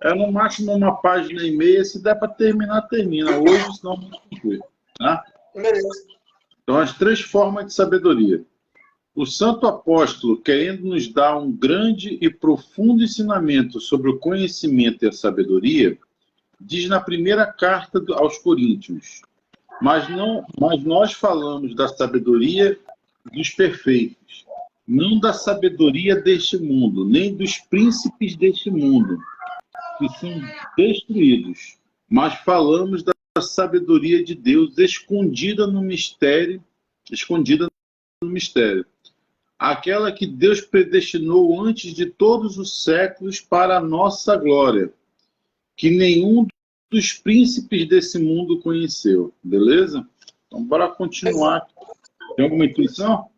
É no máximo uma página e meia. Se der para terminar, termina. Hoje, senão não conclui. Tá? Beleza. Então, as 3 formas de sabedoria. O santo apóstolo, querendo nos dar um grande e profundo ensinamento sobre o conhecimento e a sabedoria, diz na primeira carta aos Coríntios: mas nós falamos da sabedoria dos perfeitos, não da sabedoria deste mundo, nem dos príncipes deste mundo, que são destruídos, mas falamos da sabedoria de Deus escondida no mistério, aquela que Deus predestinou antes de todos os séculos para a nossa glória, que nenhum dos príncipes desse mundo conheceu. Beleza? Então, bora continuar. Tem alguma intuição?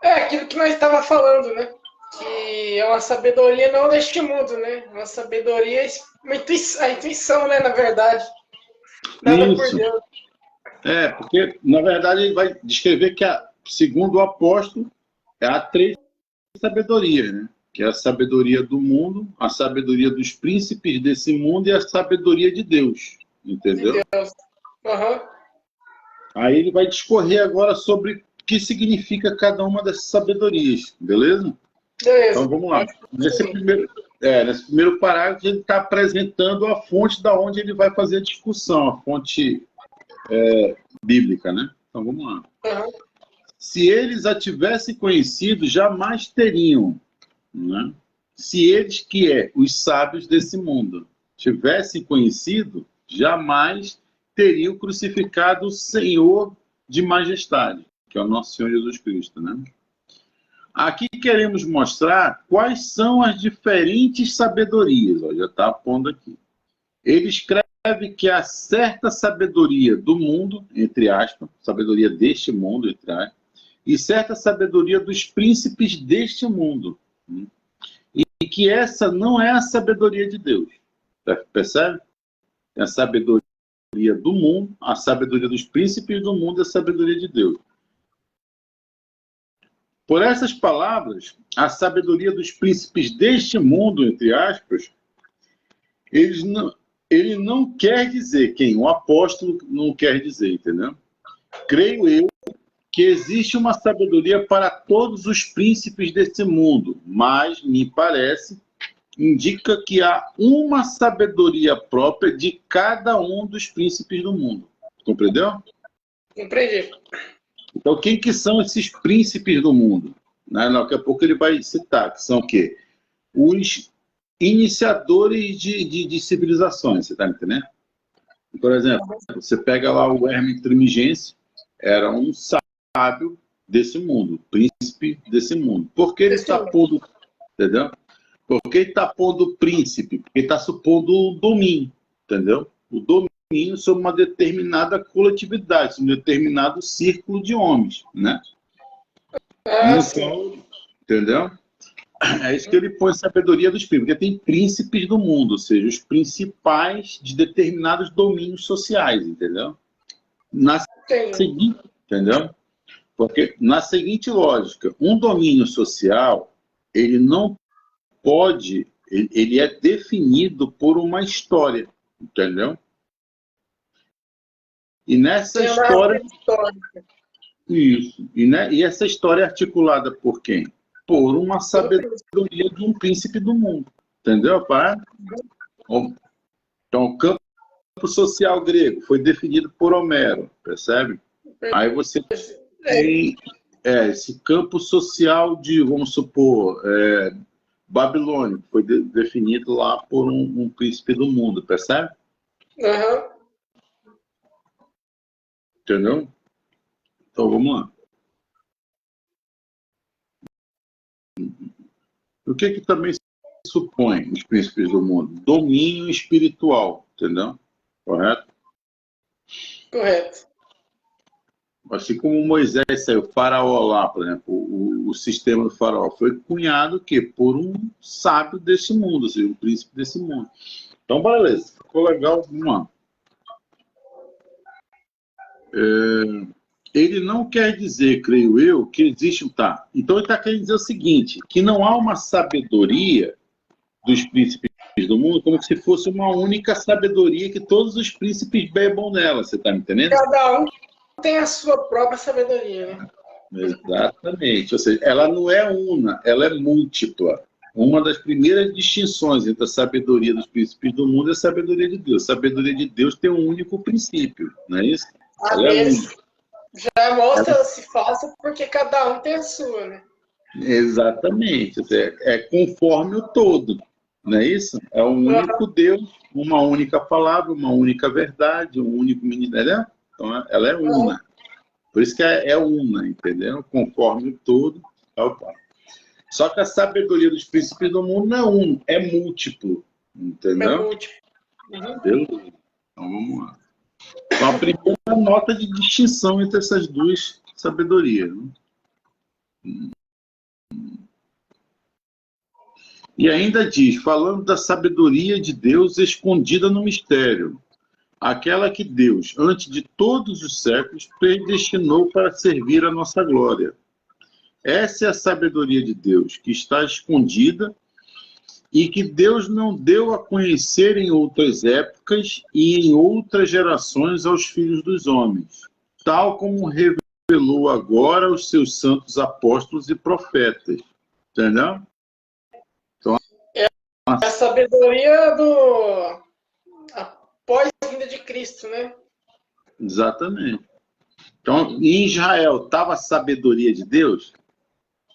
É aquilo que nós estávamos falando, né? Que é uma sabedoria não deste mundo, né? Uma sabedoria, a intuição, né? Na verdade. Nada por Deus. É, porque, na verdade, ele vai descrever que, segundo o apóstolo, há 3 sabedorias, né? Que é a sabedoria do mundo, a sabedoria dos príncipes desse mundo e a sabedoria de Deus. Entendeu? De Deus. Uhum. Aí ele vai discorrer agora sobre o que significa cada uma dessas sabedorias, beleza? Beleza. Então vamos lá. Nesse primeiro parágrafo, ele está apresentando a fonte da onde ele vai fazer a discussão, a fonte bíblica, né? Então vamos lá. Uhum. Se eles a tivessem conhecido, jamais teriam, né? Se eles, que os sábios desse mundo, tivessem conhecido, jamais teriam crucificado o Senhor de majestade, que é o nosso Senhor Jesus Cristo, né? Aqui queremos mostrar quais são as diferentes sabedorias. Ó, já está pondo aqui. Ele escreve que há certa sabedoria do mundo, entre aspas, sabedoria deste mundo, entre aspas, e certa sabedoria dos príncipes deste mundo. E que essa não é a sabedoria de Deus. Percebe? É a sabedoria do mundo, a sabedoria dos príncipes do mundo e a sabedoria de Deus. Por essas palavras, a sabedoria dos príncipes deste mundo, entre aspas, ele não quer dizer quem? O apóstolo não quer dizer, entendeu? Creio eu que existe uma sabedoria para todos os príncipes desse mundo, mas, me parece, indica que há uma sabedoria própria de cada um dos príncipes do mundo. Compreendeu? Compreendi. Então, quem que são esses príncipes do mundo? Né? Daqui a pouco ele vai citar, que são o quê? Os iniciadores de civilizações, você está entendendo? Por exemplo, você pega lá o Hermes Trismegisto, era um sábio desse mundo, príncipe desse mundo. Por que ele está pondo, entendeu? Por que ele está pondo príncipe? Porque ele está supondo o domínio, entendeu? O domínio sobre uma determinada coletividade, sobre um determinado círculo de homens, né? Então, entendeu? É isso que ele põe sabedoria dos príncipes, porque tem príncipes do mundo, ou seja, os principais de determinados domínios sociais, entendeu? Entendeu? Porque na seguinte lógica, um domínio social, ele não pode, ele é definido por uma história, entendeu? E nessa história... Isso. E essa história é articulada por quem? Por uma sabedoria de um príncipe do mundo. Entendeu, pai? Então, o campo social grego foi definido por Homero, percebe? Aí você tem esse campo social de, vamos supor, Babilônia, foi definido lá por um príncipe do mundo, percebe? Uhum. Entendeu? Então, vamos lá. O que também se supõe os príncipes do mundo? Domínio espiritual, entendeu? Correto? Correto. Assim como Moisés saiu, o faraó lá, por exemplo, o sistema do faraó foi cunhado por um sábio desse mundo, ou seja, um príncipe desse mundo. Então, beleza. Ficou legal? Vamos lá. Ele não quer dizer, creio eu, que existe... Tá. Então ele está querendo dizer o seguinte, que não há uma sabedoria dos príncipes do mundo como se fosse uma única sabedoria que todos os príncipes bebam nela, você está me entendendo? Cada um tem a sua própria sabedoria, né? Exatamente. Ou seja, ela não é una, ela é múltipla. Uma das primeiras distinções entre a sabedoria dos príncipes do mundo é a sabedoria de Deus. A sabedoria de Deus tem um único princípio, não é isso? Ela é única. Já mostra-se falsa porque cada um tem a sua, né? Exatamente. É conforme o todo, não é isso? É um único Deus, uma única palavra, uma única verdade, um único ministério. Então, ela é una. Por isso que é una, entendeu? Conforme o todo. Só que a sabedoria dos príncipes do mundo não é um, é múltiplo, entendeu? É múltiplo. Beleza. Então vamos lá. Então, a primeira nota de distinção entre essas duas sabedorias. Né? E ainda diz, falando da sabedoria de Deus escondida no mistério, aquela que Deus, antes de todos os séculos, predestinou para servir a nossa glória. Essa é a sabedoria de Deus, que está escondida e que Deus não deu a conhecer em outras épocas e em outras gerações aos filhos dos homens, tal como revelou agora aos seus santos apóstolos e profetas. Entendeu? Então, a sabedoria após a vinda de Cristo, né? Exatamente. Então, em Israel, estava a sabedoria de Deus?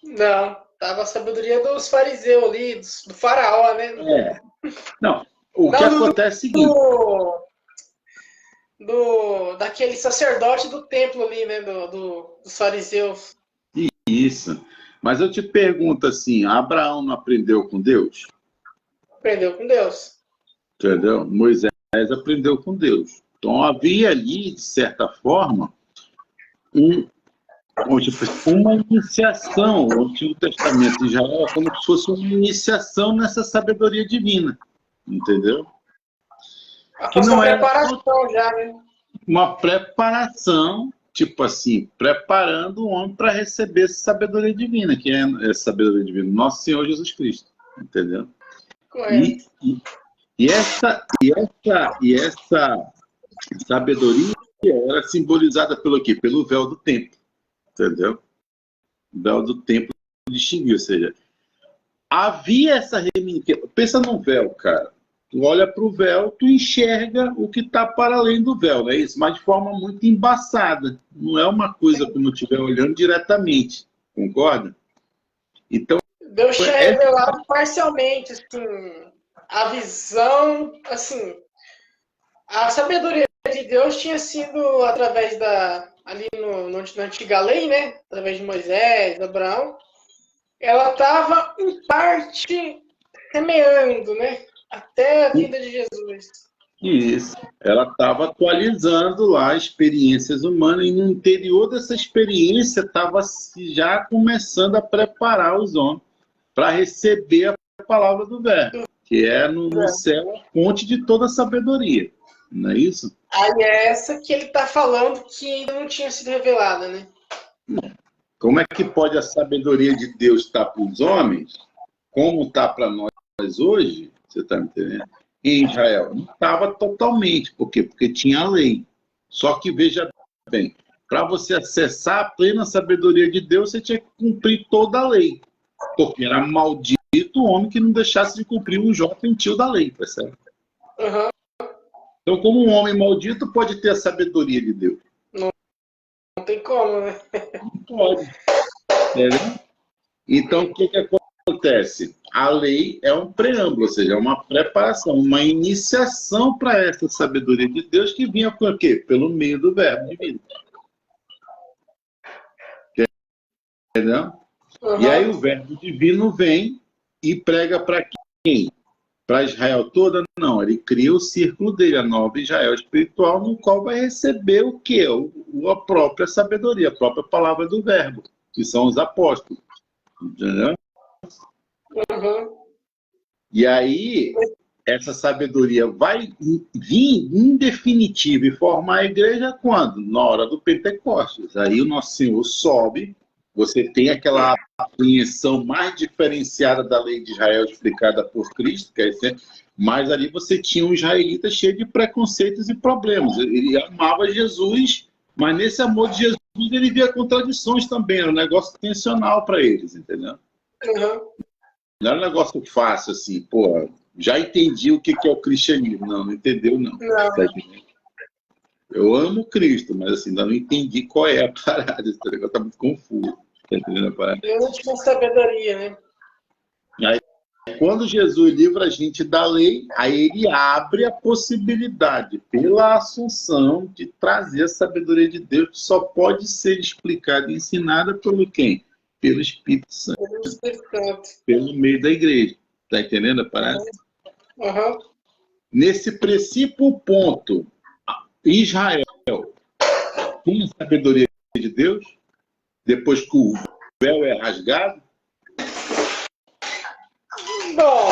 Não, estava a sabedoria dos fariseus ali, do faraó, né? Não, que acontece é o seguinte... daquele sacerdote do templo ali, né? Dos fariseus. Isso. Mas eu te pergunto assim, Abraão não aprendeu com Deus? Aprendeu com Deus. Entendeu? Moisés aprendeu com Deus. Então havia ali, de certa forma, uma iniciação. O Antigo Testamento de Israel é como se fosse uma iniciação nessa sabedoria divina. Entendeu? Que não é preparação já, né? Uma preparação, tipo assim, preparando o homem para receber essa sabedoria divina, que é essa sabedoria divina, nosso Senhor Jesus Cristo. Entendeu? Correto. E essa sabedoria era simbolizada pelo quê? Pelo véu do templo. Entendeu? O véu do templo distinguiu, ou seja, havia essa reminiscência. Pensa num véu, cara. Tu olha para o véu, tu enxerga o que está para além do véu, não é isso? Mas de forma muito embaçada. Não é uma coisa como eu estiver olhando diretamente. Concorda? Então, Deus tinha revelado parcialmente, assim, a visão, assim, a sabedoria de Deus tinha sido através ali na antiga lei, né? Através de Moisés, Abraão. Ela estava, em parte, semeando, né? Até a vida de Jesus. Isso. Ela estava atualizando lá experiências humanas e no interior dessa experiência estava já começando a preparar os homens para receber a palavra do Verbo, que é no céu a fonte de toda a sabedoria. Não é isso? Aí é essa que ele está falando que ainda não tinha sido revelada, né? Como é que pode a sabedoria de Deus estar para os homens, como está para nós hoje? Você está me entendendo? Em Israel não estava totalmente. Por quê? Porque tinha a lei. Só que, veja bem, para você acessar a plena sabedoria de Deus, você tinha que cumprir toda a lei. Porque era maldito o homem que não deixasse de cumprir o J da lei, percebe? Uhum. Então, como um homem maldito pode ter a sabedoria de Deus? Não tem como, né? Não pode. Entendeu? Então, o que acontece? A lei é um preâmbulo, ou seja, é uma preparação, uma iniciação para essa sabedoria de Deus que vinha por quê? Pelo meio do verbo divino. Entendeu? Uhum. E aí o verbo divino vem e prega para quem? Para Israel toda? Não, ele cria o círculo dele, a nova Israel espiritual, no qual vai receber o quê? A própria sabedoria, a própria palavra do verbo, que são os apóstolos. Entendeu? Uhum. E aí, essa sabedoria vai vir em definitivo e formar a igreja quando? Na hora do Pentecostes. Aí o nosso Senhor sobe Você tem aquela apreensão mais diferenciada da lei de Israel explicada por Cristo, quer dizer, mas ali você tinha um israelita cheio de preconceitos e problemas. Ele amava Jesus, mas nesse amor de Jesus ele via contradições também, era um negócio tensional para eles, entendeu? Uhum. Não era um negócio fácil, assim, pô, já entendi o que é o cristianismo. Não entendeu, não. Não. Tá entendendo? Eu amo Cristo, mas assim, ainda não entendi qual é a parada. Esse negócio tá muito confuso. Tá entendendo a parada? Eu não tinha sabedoria, né? Aí, quando Jesus livra a gente da lei, aí ele abre a possibilidade, pela assunção, de trazer a sabedoria de Deus, que só pode ser explicada e ensinada pelo quem? Pelo Espírito Santo, Pelo Espírito Santo. pelo meio da igreja. Tá entendendo a parada? Uhum. Nesse princípio ponto, Israel tem a sabedoria de Deus, depois que o véu é rasgado? Bom,